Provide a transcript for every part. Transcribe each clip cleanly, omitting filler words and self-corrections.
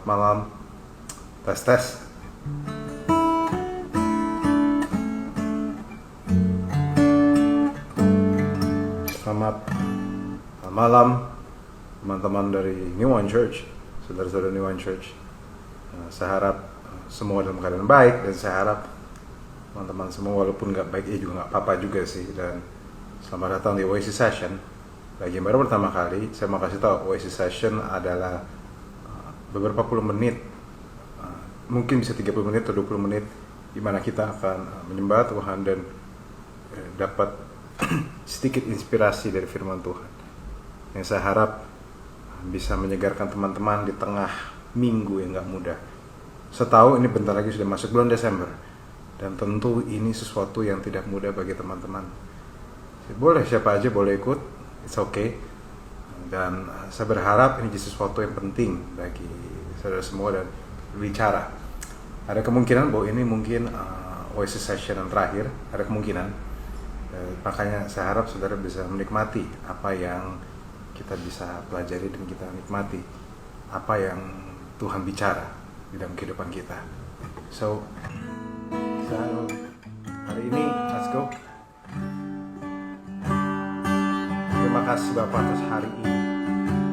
malam. Tes tes. Selamat malam teman-teman dari New One Church, saudara-saudara New One Church. Saya harap semua dalam keadaan baik, dan saya harap teman-teman semua walaupun nggak baik juga nggak apa-apa juga sih. Dan selamat datang di Oasis Session. Bagi yang baru pertama kali, saya mau kasih tahu Oasis Session adalah beberapa puluh menit, mungkin bisa 30 menit atau 20 menit, di mana kita akan menyembah Tuhan dan dapat sedikit inspirasi dari firman Tuhan yang saya harap bisa menyegarkan teman-teman di tengah minggu yang gak mudah. Saya tahu ini bentar lagi sudah masuk bulan Desember, dan tentu ini sesuatu yang tidak mudah bagi teman-teman. Boleh siapa aja boleh ikut, it's okay. Dan saya berharap ini jadi sesuatu yang penting bagi saudara semua dan berbicara. Ada kemungkinan bahwa ini mungkin Oasis Session yang terakhir, ada kemungkinan. Makanya saya harap saudara bisa menikmati apa yang kita bisa pelajari, dan kita nikmati apa yang Tuhan bicara di dalam kehidupan kita. So hari ini, let's go. Terima kasih Bapa atas hari ini.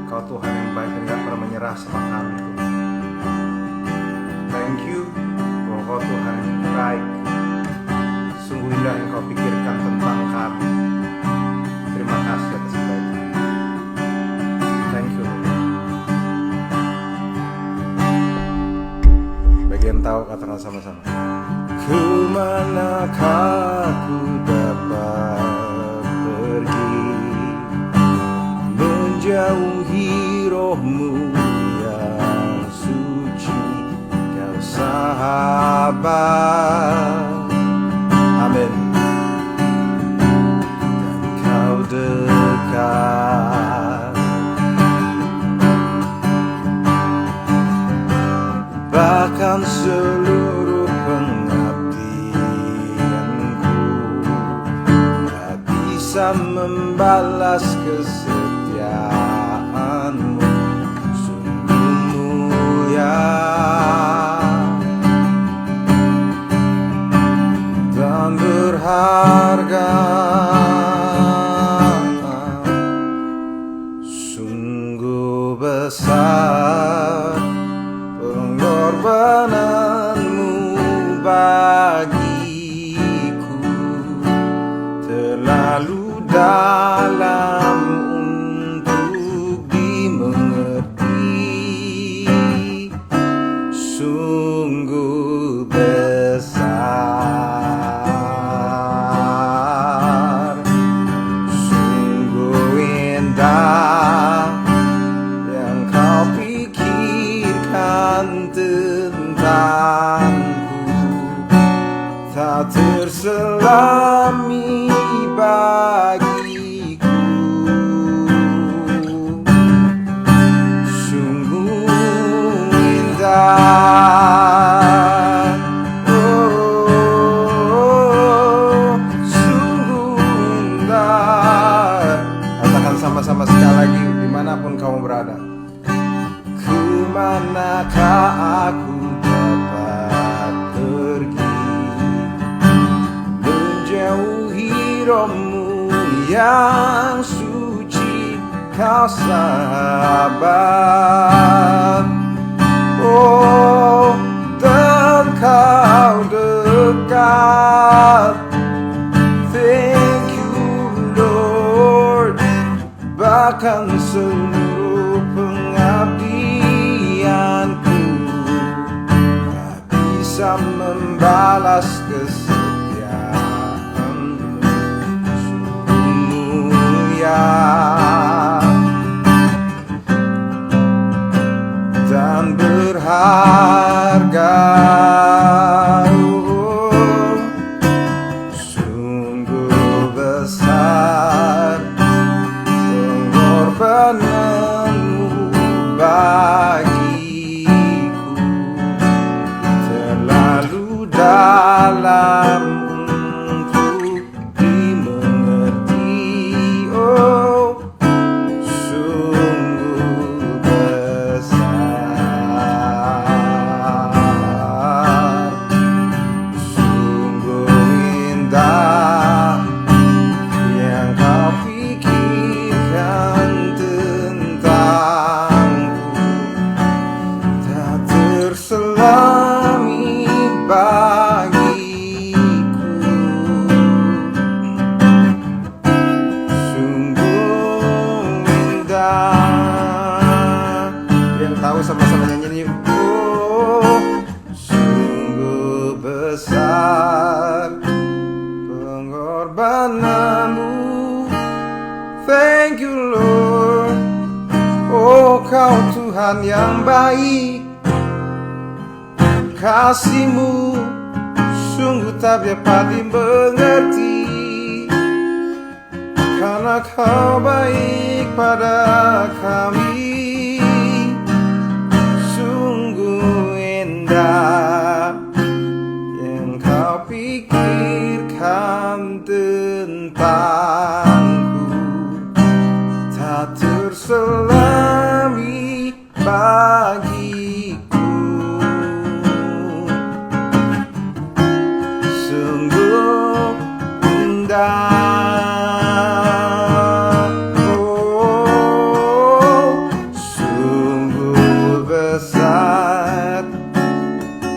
Kau Tuhan yang baik dan gak pernah menyerah sama kami, Tuhan. Thank you bahwa Kau Tuhan yang baik. Sungguh indah yang Kau pikirkan tentang kami. Terima kasih atas kebaikan. Thank you, Lord. Bagian tahu katakan sama-sama. Kemanakah ku dapat pergi, menjauhi rohmu yang suci, Kau sahabat. Amin. Dan Kau dekat, bahkan seluruh pengabdianku tak bisa membalas kesetiaanmu. Sungguh mulia dan berharga, sungguh besar pengorbananmu bagiku, terlalu dalam untuk dimengerti, sungguh besar, sungguh indah yang Kau pikirkan tentangku, tak terselami bagiku, sungguh indah, oh, sungguh indah. Katakan sama-sama sekali lagi, dimanapun kamu berada. Kemanakah aku dapat pergi, menjauhi rohmu yang suci, Kau sahabat. Oh, dan Kau dekat. Thank you Lord, bahkan seluruh pengabdianku tak bisa membalas kesetiaanmu. Sungguh mulia dan berharga, oh, sungguh besar pengorbananmu bagiku, terlalu dalam untuk dimengerti, oh, sungguh besar. Engkau Tuhan yang baik, kasih-Mu sungguh tak dapat dimengerti, karena Kau baik pada kami. Sungguh indah yang Kau pikirkan tentangku, tak terselami bagiku. Sungguh indah, oh, sungguh besar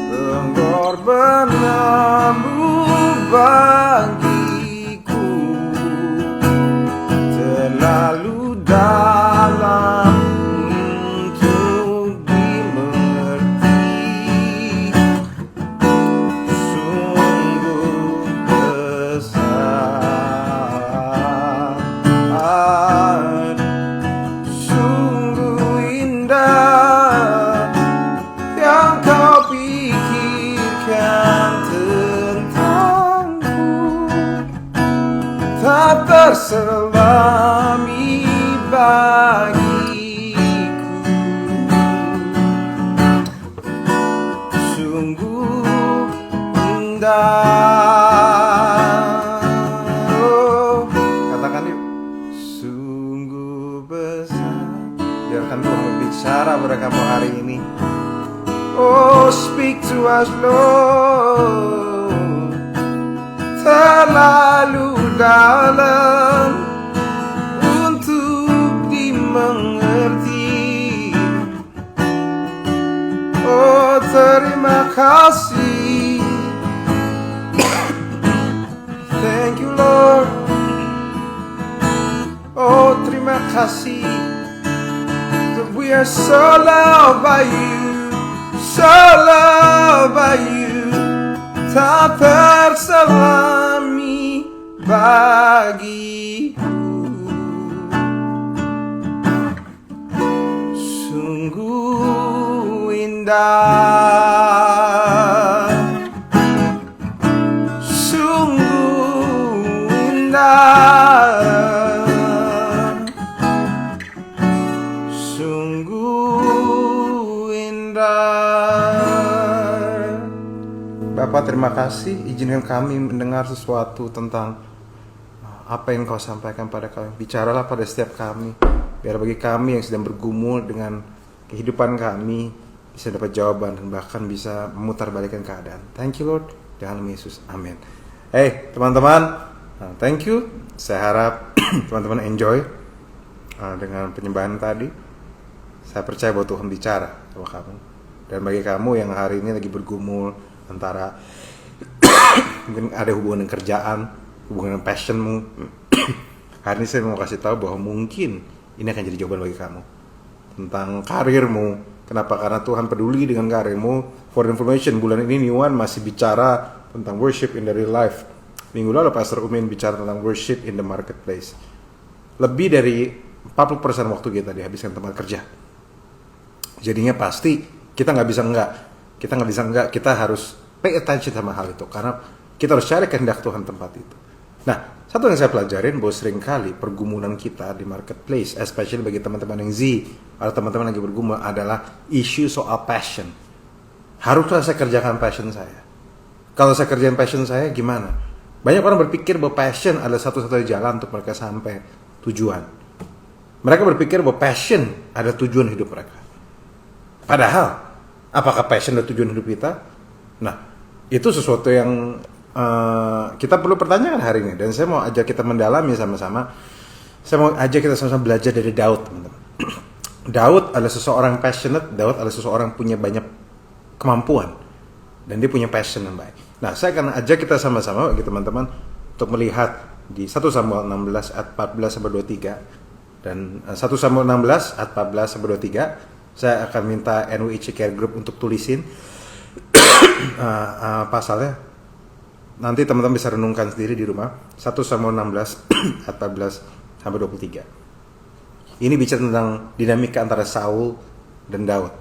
pengorbananmu bagiku, terlalu dalam untuk dimengerti. Sungguh besar, sungguh indah yang Kau pikirkan tentangku, tak terselami bagiku. Sungguh indah, oh, katakan yuk, sungguh besar. Biarkan Tuhan berbicara pada kamu hari ini. Oh, speak to us, Lord. Terlalu dalam untuk dimengerti. Oh, terima kasih. Thank you, Lord. Oh, terima kasih. That we are so loved by you, so loved by you, tak terselami bagiku. Sungguh indah, sungguh indah, sungguh indah. Bapak, terima kasih, izinkan kami mendengar sesuatu tentang apa yang Kau sampaikan pada kami. Bicaralah pada setiap kami, biar bagi kami yang sedang bergumul dengan kehidupan kami bisa dapat jawaban dan bahkan bisa memutarbalikkan keadaan. Thank you, Lord, dalam nama Yesus, amin. Hey teman-teman, thank you. Saya harap teman-teman enjoy dengan penyembahan tadi. Saya percaya bahwa Tuhan bicara sama kamu. Dan bagi kamu yang hari ini lagi bergumul antara mungkin ada hubungan dengan kerjaan, hubungan dengan passionmu, hari ini saya mau kasih tahu bahwa mungkin ini akan jadi jawaban bagi kamu tentang karirmu. Kenapa? Karena Tuhan peduli dengan karirmu. For information, bulan ini New One masih bicara tentang worship in the real life. Minggu lalu Pastor Umin bicara tentang worship in the marketplace. Lebih dari 40% waktu kita dihabiskan tempat kerja. Jadinya pasti kita nggak bisa enggak, kita harus pay attention sama hal itu, karena kita harus cari kehendak Tuhan tempat itu. Nah, satu yang saya pelajarin bahwa seringkali pergumulan kita di marketplace, especially bagi teman-teman yang Z atau teman-teman lagi bergumul, adalah isu soal passion. Haruslah saya kerjakan passion saya. Kalau saya kerjain passion saya, gimana? Banyak orang berpikir bahwa passion adalah satu-satunya jalan untuk mereka sampai tujuan. Mereka berpikir bahwa passion adalah tujuan hidup mereka. Padahal, apakah passion adalah tujuan hidup kita? Nah, itu sesuatu yang kita perlu pertanyakan hari ini. Dan saya mau ajak kita mendalami sama-sama. Saya mau ajak kita sama-sama belajar dari Daud, teman-teman. Daud adalah seseorang passionate. Daud adalah seseorang punya banyak kemampuan. Dan dia punya passion yang baik. Nah, saya akan ajak kita sama-sama bagi teman-teman untuk melihat di 1 Samuel 16 ayat 14-23. Dan 1 Samuel 16 ayat 14-23. Saya akan minta NWIC Care Group untuk tulisin pasalnya. Nanti teman-teman bisa renungkan sendiri di rumah. 1 Samuel 16 ayat 14-23. Ini bicara tentang dinamika antara Saul dan Daud.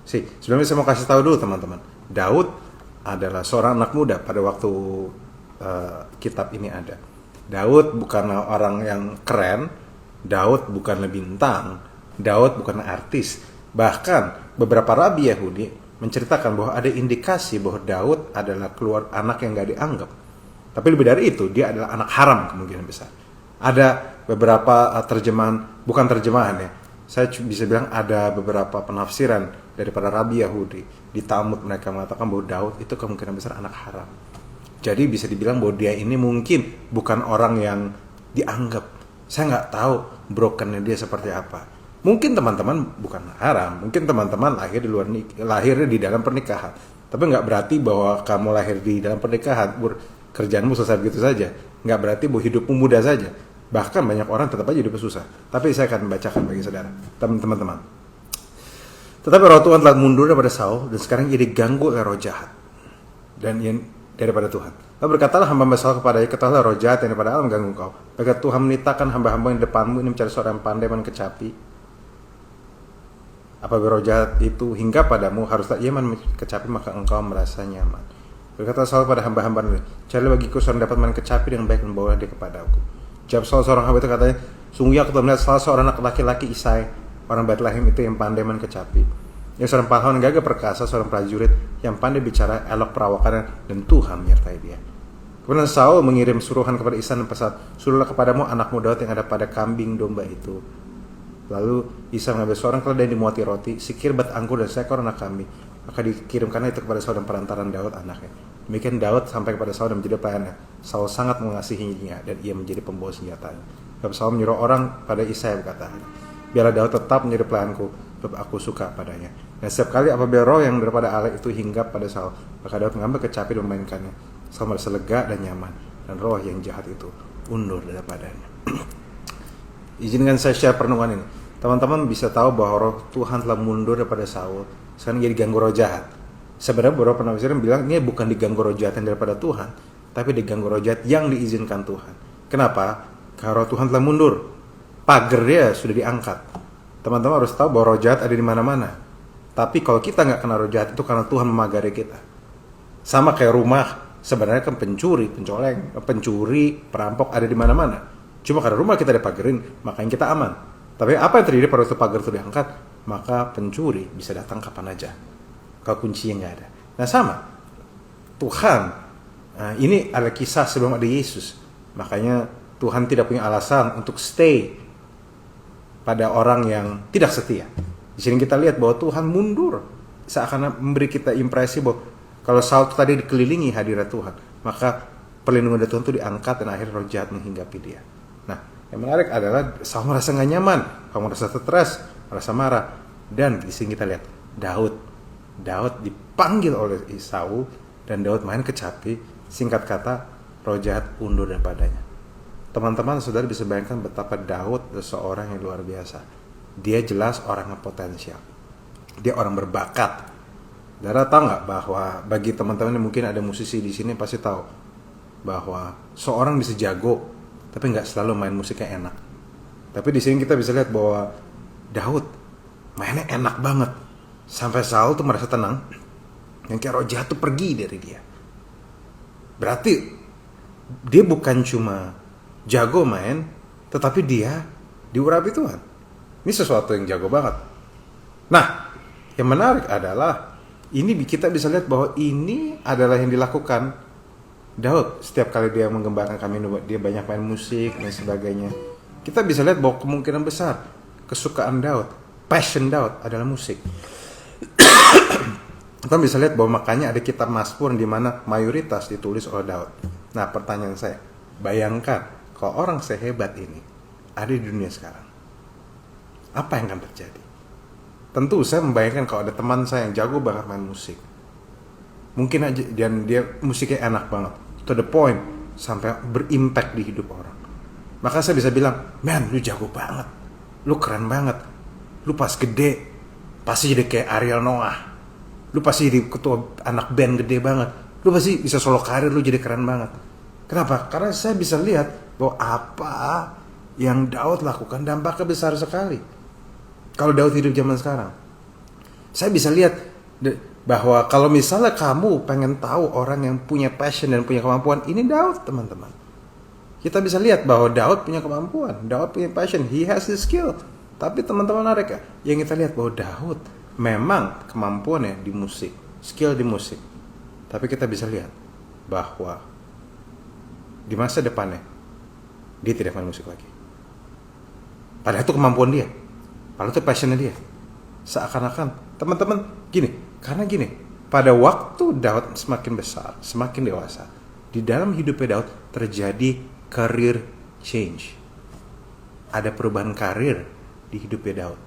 Sebenarnya saya mau kasih tahu dulu teman-teman. Daud adalah seorang anak muda pada waktu kitab ini ada. Daud bukan orang yang keren, Daud bukan bintang, Daud bukan artis. Bahkan beberapa rabi Yahudi menceritakan bahwa ada indikasi bahwa Daud adalah anak yang gak dianggap. Tapi lebih dari itu, dia adalah anak haram kemungkinan besar. Ada beberapa terjemahan, bukan terjemahan ya, saya bisa bilang ada beberapa penafsiran daripada rabi Yahudi. Di Talmud mereka mengatakan bahwa Daud itu kemungkinan besar anak haram. Jadi bisa dibilang bahwa dia ini mungkin bukan orang yang dianggap. Saya nggak tahu brokennya dia seperti apa. Mungkin teman-teman bukan haram, mungkin teman-teman lahir di dalam pernikahan. Tapi nggak berarti bahwa kamu lahir di dalam pernikahan, kerjaanmu selesai begitu saja. Nggak berarti bahwa hidupmu mudah saja. Bahkan banyak orang tetap aja hidupnya susah. Tapi saya akan membacakan bagi saudara, teman-teman. Tetapi roh Tuhan telah mundur daripada Saul dan sekarang ia diganggu oleh roh jahat. Dan ia daripada Tuhan. Lalu berkatalah hamba Saul kepadanya, ketahuilah roh jahat yang daripada Allah mengganggu engkau. Maka Tuhan menitahkan hamba-hamba yang di depanmu ini mencari seorang yang pandai dan kecapi. Apabila roh jahat itu hingga padamu, haruslah ia kecapi maka engkau merasa nyaman. Berkata Saul pada hamba-hamba ini, carilah bagiku seorang dapat main kecapi dengan baik dan bawa dia kepada aku. Jawab Saul seorang hamba itu katanya, sungguh aku telah melihat salah seorang anak laki-laki Isai, orang Bethlehem itu yang pandai main kecapi. Ya seorang pahlawan gagah perkasa, seorang prajurit yang pandai bicara, elok perawakannya, dan Tuhan menyertai dia. Kemudian Saul mengirim suruhan kepada Isai dan pesan, suruhlah kepadamu anakmu Daud yang ada pada kambing domba itu. Lalu Isai mengambil seorang keledai yang dimuati roti, sikir bat anggur dan seekor anak kambing. Maka dikirimkannya itu kepada Saul dan perantaran Daud anaknya. Demikian Daud sampai kepada Saul dan menjadi pelayannya. Saul sangat mengasihinya dan ia menjadi pembawa senjatanya. Sebab Saul menyuruh orang pada Isai berkata, biarlah Daud tetap menjadi pelayanku, sebab aku suka padanya. Dan setiap kali apabila roh yang daripada Allah itu hinggap pada Saul, maka Daud mengambil kecapi dan memainkannya. Saul merasa lega dan nyaman, dan roh yang jahat itu undur daripadanya. Izinkan saya share perenungan ini. Teman-teman bisa tahu bahwa roh Tuhan telah mundur daripada Saul, sekarang jadi ganggu roh jahat. Sebenarnya beberapa penafsiran bilang ini bukan diganggu roh jahat yang daripada Tuhan, tapi diganggu roh jahat yang diizinkan Tuhan. Kenapa? Karena roh Tuhan telah mundur, pagernya sudah diangkat. Teman-teman harus tahu bahwa roh jahat ada di mana-mana. Tapi kalau kita nggak kena roh jahat itu karena Tuhan memagari kita. Sama kayak rumah, sebenarnya kan pencuri, pencoleng, pencuri, perampok ada di mana-mana. Cuma karena rumah kita dipagerin, makanya kita aman. Tapi apa yang terjadi pada waktu pagar itu diangkat? Maka pencuri bisa datang kapan aja. Kalau kuncinya nggak ada. Nah sama, Tuhan, ini adalah kisah sebelum ada Yesus. Makanya Tuhan tidak punya alasan untuk stay pada orang yang tidak setia. Di sini kita lihat bahwa Tuhan mundur, seakan memberi kita impresi bahwa kalau Saul tadi dikelilingi hadirat Tuhan, maka perlindungan dari Tuhan itu diangkat dan akhirnya roh jahat menghinggapi dia. Nah, yang menarik adalah Saul merasa nggak nyaman, Saul merasa stres, merasa marah, dan di sini kita lihat Daud dipanggil oleh Saul dan Daud main kecapi. Singkat kata, roh jahat undur daripadanya. Teman-teman, saudara bisa bayangkan betapa Daud seorang yang luar biasa. Dia jelas orang yang potensial. Dia orang berbakat. Saudara tahu nggak bahwa bagi teman-teman yang mungkin ada musisi di sini pasti tahu bahwa seorang bisa jago, tapi nggak selalu main musiknya enak. Tapi di sini kita bisa lihat bahwa Daud mainnya enak banget. Sampai Saul tuh merasa tenang, yang kayak roh jahat tuh pergi dari dia. Berarti dia bukan cuma jago main, tetapi dia diurapi Tuhan. Ini sesuatu yang jago banget. Nah, yang menarik adalah ini kita bisa lihat bahwa ini adalah yang dilakukan Daud. Setiap kali dia mengembangkan kami, dia banyak main musik dan sebagainya. Kita bisa lihat bahwa kemungkinan besar kesukaan Daud, passion Daud adalah musik. Kita bisa lihat bahwa makanya ada kitab Mazmur di mana mayoritas ditulis oleh Daud. Nah, pertanyaan saya, bayangkan kalau orang sehebat ini ada di dunia sekarang, apa yang akan terjadi? Tentu saya membayangkan kalau ada teman saya yang jago banget main musik, mungkin aja dan dia musiknya enak banget, to the point sampai berimpact di hidup orang. Maka saya bisa bilang, man, lu jago banget, lu keren banget, lu pas gede pasti jadi kayak Ariel Noah, lu pasti jadi ketua anak band gede banget, lu pasti bisa solo karir, lu jadi keren banget. Kenapa? Karena saya bisa lihat bahwa apa yang Daud lakukan dampaknya besar sekali. Kalau Daud hidup zaman sekarang, saya bisa lihat bahwa kalau misalnya kamu pengen tahu orang yang punya passion dan punya kemampuan, ini Daud, teman-teman. Kita bisa lihat bahwa Daud punya kemampuan, Daud punya passion, he has the skill. Tapi teman-teman mereka, yang kita lihat bahwa Daud memang kemampuannya di musik, skill di musik. Tapi kita bisa lihat bahwa di masa depannya dia tidak main musik lagi. Padahal itu kemampuan dia, padahal itu passionnya dia. Seakan-akan teman-teman karena gini, pada waktu Daud semakin besar, semakin dewasa, di dalam hidupnya Daud terjadi career change. Ada perubahan karir di hidupnya Daud.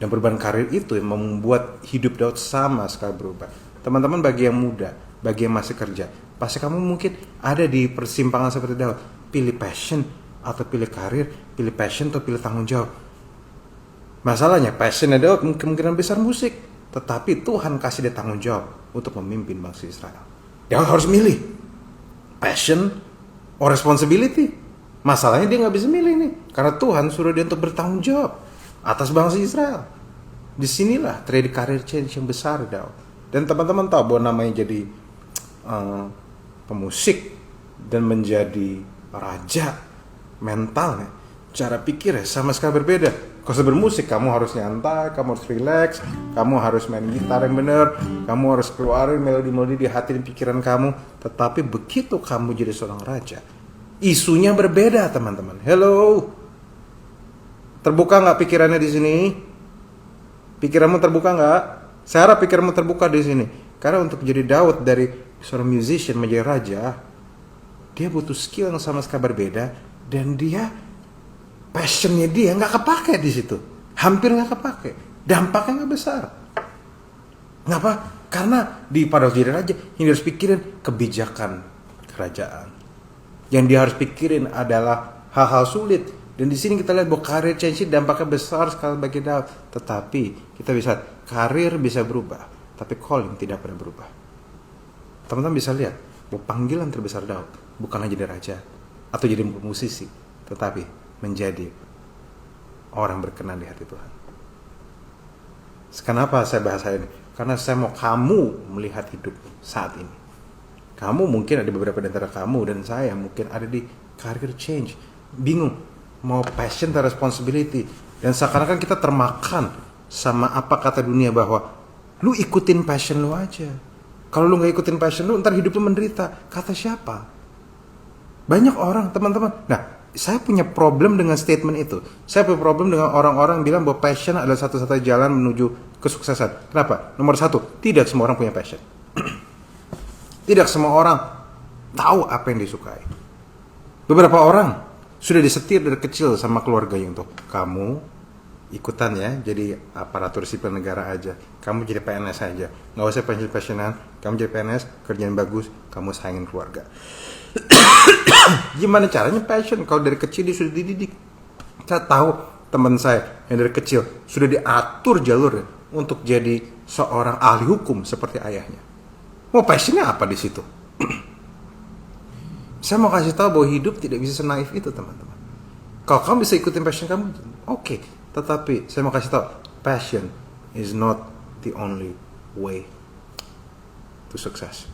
Dan perubahan karir itu yang membuat hidup Daud sama sekali berubah. Teman-teman, bagi yang muda, bagi yang masih kerja, pasti kamu mungkin ada di persimpangan seperti Daud. Pilih passion atau pilih karir, pilih passion atau pilih tanggung jawab. Masalahnya passionnya Daud kemungkinan besar musik, tetapi Tuhan kasih dia tanggung jawab untuk memimpin bangsa Israel. Daud harus milih passion or responsibility. Masalahnya dia nggak bisa milih nih, karena Tuhan suruh dia untuk bertanggung jawab atas bangsa Israel. Disinilah terjadi career change yang besar Daud. Dan teman-teman tahu bahwa namanya jadi pemusik dan menjadi raja, mentalnya, cara pikirnya sama sekali berbeda. Kalau bermusik kamu harus nyantai, kamu harus relax, kamu harus main gitar yang benar, kamu harus keluarin melodi-melodi di hati dan pikiran kamu. Tetapi begitu kamu jadi seorang raja, isunya berbeda, teman-teman. Hello, terbuka nggak pikirannya di sini? Pikiranmu terbuka nggak? Saya harap pikiranmu terbuka di sini. Karena untuk jadi Daud dari seorang musician menjadi raja, dia butuh skill yang sama sekali berbeda, dan dia passionnya dia nggak kepake di situ, hampir nggak kepake, dampaknya nggak besar. Kenapa? Karena pada jadi raja, yang harus pikirin kebijakan kerajaan. Yang dia harus pikirin adalah hal-hal sulit. Dan di sini kita lihat bahwa career change dampaknya besar sekali bagi Daud. Tetapi kita bisa karir bisa berubah, tapi calling tidak pernah berubah. Teman-teman bisa lihat bahwa panggilan terbesar Daud bukanlah jadi raja atau jadi musisi, tetapi menjadi orang berkenan di hati Tuhan. Kenapa saya bahas ini? Karena saya mau kamu melihat hidup saat ini. Kamu mungkin ada beberapa di antara kamu dan saya mungkin ada di career change, bingung mau passion atau responsibility, dan seakan-akan kita termakan sama apa kata dunia bahwa lu ikutin passion lu aja. Kalau lu nggak ikutin passion lu, ntar hidup lu menderita. Kata siapa? Banyak orang, teman-teman. Nah, saya punya problem dengan statement itu. Saya punya problem dengan orang-orang bilang bahwa passion adalah satu-satunya jalan menuju kesuksesan. Kenapa? Nomor satu, tidak semua orang punya passion. Tidak semua orang tahu apa yang disukai. Beberapa orang sudah disetir dari kecil sama keluarganya untuk kamu ikutan ya, jadi aparatur sipil negara aja, kamu jadi PNS aja, nggak usah passion-passionan, kamu jadi PNS, kerjaan bagus, kamu sayangin keluarga. Gimana caranya passion? Kalau dari kecil dia sudah dididik. Saya tahu teman saya yang dari kecil sudah diatur jalur untuk jadi seorang ahli hukum seperti ayahnya. Mau passionnya apa di situ? Saya mau kasih tahu bahwa hidup tidak bisa senaif itu, teman-teman. Kalau kamu bisa ikutin passion kamu, oke. Tetapi saya mau kasih tahu, passion is not the only way to success.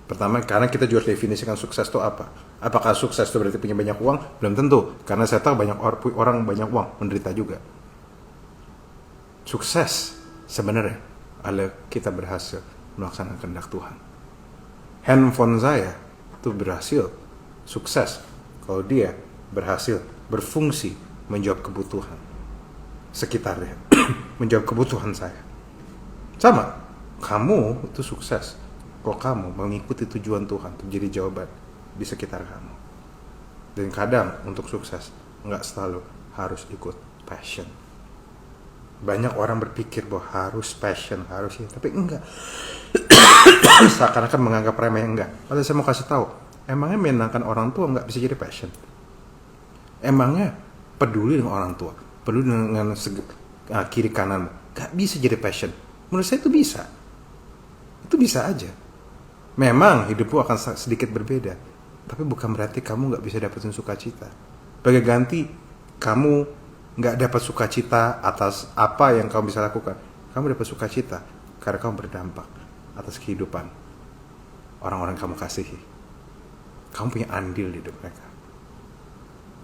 Pertama, karena kita juga definisikan sukses itu apa? Apakah sukses itu berarti punya banyak uang? Belum tentu, karena saya tahu banyak orang banyak uang menderita juga. Sukses sebenarnya adalah kita berhasil melaksanakan kehendak Tuhan. Handphone saya itu berhasil sukses kalau dia berhasil berfungsi menjawab kebutuhan sekitarnya, menjawab kebutuhan saya. Sama, kamu itu sukses kalau kamu mengikuti tujuan Tuhan untuk jadi jawaban di sekitar kamu. Dan kadang untuk sukses nggak selalu harus ikut passion. Banyak orang berpikir bahwa harus passion, harus ya, tapi enggak. Seakan-akan menganggap remeh, enggak. Padahal saya mau kasih tahu, emangnya menyenangkan orang tua nggak bisa jadi passion? Emangnya peduli dengan orang tua, peduli dengan kiri kanan, nggak bisa jadi passion? Menurut saya itu bisa. Itu bisa aja. Memang hidupmu akan sedikit berbeda, tapi bukan berarti kamu nggak bisa dapetin sukacita. Sebagai ganti, kamu nggak dapat sukacita atas apa yang kamu bisa lakukan. Kamu dapat sukacita karena kamu berdampak atas kehidupan orang-orang yang kamu kasihi. Kamu punya andil di hidup mereka.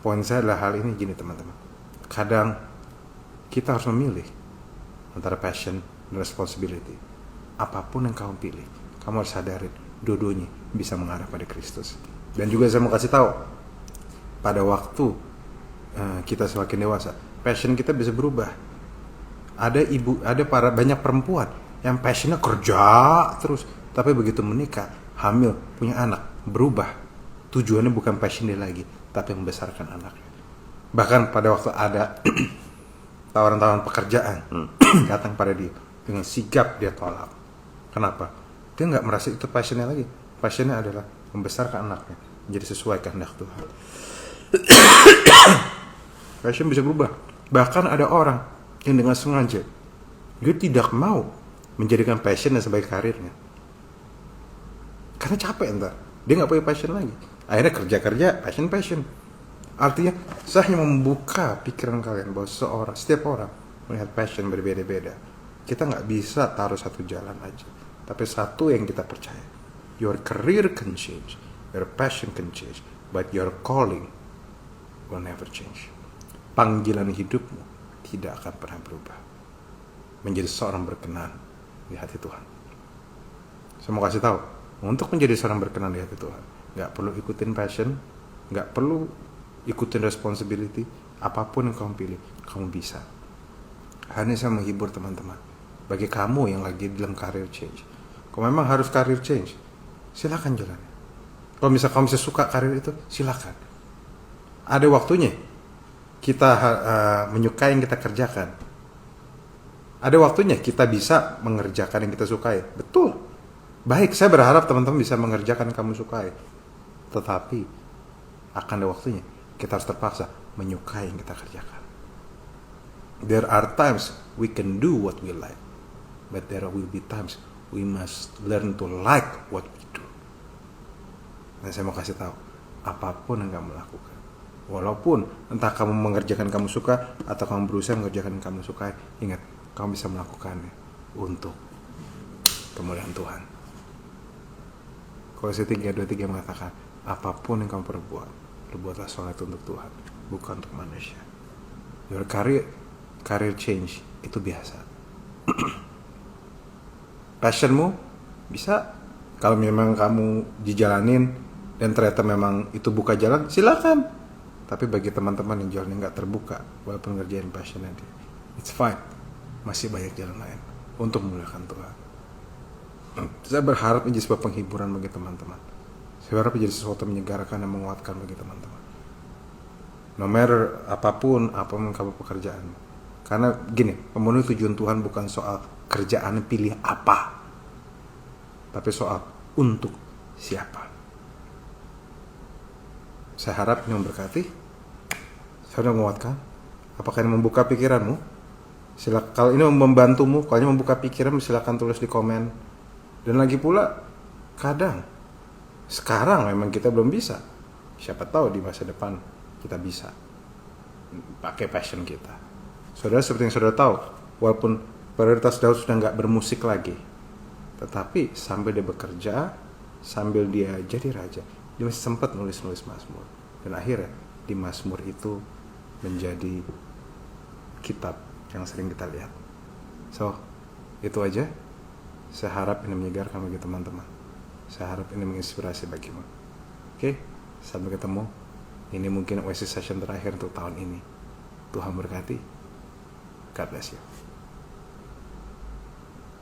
Poin saya adalah hal ini gini teman-teman. Kadang kita harus memilih antara passion dan responsibility. Apapun yang kamu pilih, kamu harus sadarin dua-duanya bisa mengarah pada Kristus. Dan juga saya mau kasih tahu, pada waktu kita semakin dewasa, passion kita bisa berubah. Ada banyak perempuan yang passionnya kerja terus, tapi begitu menikah, hamil, punya anak, berubah. Tujuannya bukan passion dia lagi, tapi membesarkan anaknya. Bahkan pada waktu ada tawaran-tawaran pekerjaan datang pada dia, dengan sigap dia tolak. Kenapa? Dia nggak merasa itu passionnya lagi. Passionnya adalah membesarkan anaknya menjadi sesuai kehendak Tuhan. Passion bisa berubah. Bahkan ada orang yang dengan sengaja dia tidak mau menjadikan passion sebagai karirnya, karena capek entar dia nggak punya passion lagi. Akhirnya kerja passion. Artinya saya hanya membuka pikiran kalian bahwa setiap orang melihat passion berbeda-beda. Kita nggak bisa taruh satu jalan aja, tapi satu yang kita percaya, your career can change, your passion can change, but your calling will never change. Panggilan hidupmu tidak akan pernah berubah menjadi seorang berkenan di hati Tuhan. Saya mau kasih tahu, untuk menjadi seorang berkenan di hati Tuhan, nggak perlu ikutin passion, nggak perlu ikutin responsibility. Apapun yang kamu pilih, kamu bisa. Hanya saya menghibur teman-teman, bagi kamu yang lagi dalam career change, kalau memang harus career change, silakan jalannya. Kalau misalnya kamu bisa suka karir itu, silakan. Ada waktunya kita menyukai yang kita kerjakan. Ada waktunya kita bisa mengerjakan yang kita sukai. Betul. Baik, saya berharap teman-teman bisa mengerjakan yang kamu sukai. Tetapi akan ada waktunya kita harus terpaksa menyukai yang kita kerjakan. There are times we can do what we like, but there will be times we must learn to like what we do. Dan saya mau kasih tahu, apapun yang kamu lakukan, walaupun entah kamu mengerjakan kamu suka atau kamu berusaha mengerjakan yang kamu sukai, ingat, kamu bisa melakukannya untuk kemuliaan Tuhan. Kolose 3:23 mengatakan, apapun yang kamu perbuat, perbuatlah soal itu untuk Tuhan, bukan untuk manusia. Your career change itu biasa. Passionmu bisa, kalau memang kamu dijalanin dan ternyata memang itu buka jalan, silakan. Tapi bagi teman-teman yang jalannya nggak terbuka, walaupun ngerjain passionnya dia, it's fine. Masih banyak jalan lain untuk memuliakan Tuhan. Saya berharap menjadi sebuah penghiburan bagi teman-teman. Saya berharap menjadi sesuatu menyegarkan dan menguatkan bagi teman-teman. No matter apapun kamu pekerjaan. Karena gini, memenuhi tujuan Tuhan bukan soal kerjaan pilih apa, tapi soal untuk siapa. Saya harap ini memberkati. Saya menguatkan. Apakah ini membuka pikiranmu? Silakan, kalau ini membantumu, kalau ini membuka pikiran, silakan tulis di komen. Dan lagi pula, kadang sekarang memang kita belum bisa. Siapa tahu di masa depan kita bisa pakai passion kita. Saudara, seperti yang saudara tahu, walaupun prioritas Daud sudah nggak bermusik lagi, tetapi sambil dia bekerja, sambil dia jadi raja, dia masih sempat nulis Mazmur. Dan akhirnya di Mazmur itu menjadi kitab yang sering kita lihat. So, itu aja. Saya harap ini menyegarkan bagi teman-teman. Saya harap ini menginspirasi bagimu. Oke, sampai ketemu. Ini mungkin Oasis Session terakhir untuk tahun ini. Tuhan berkati. God bless you.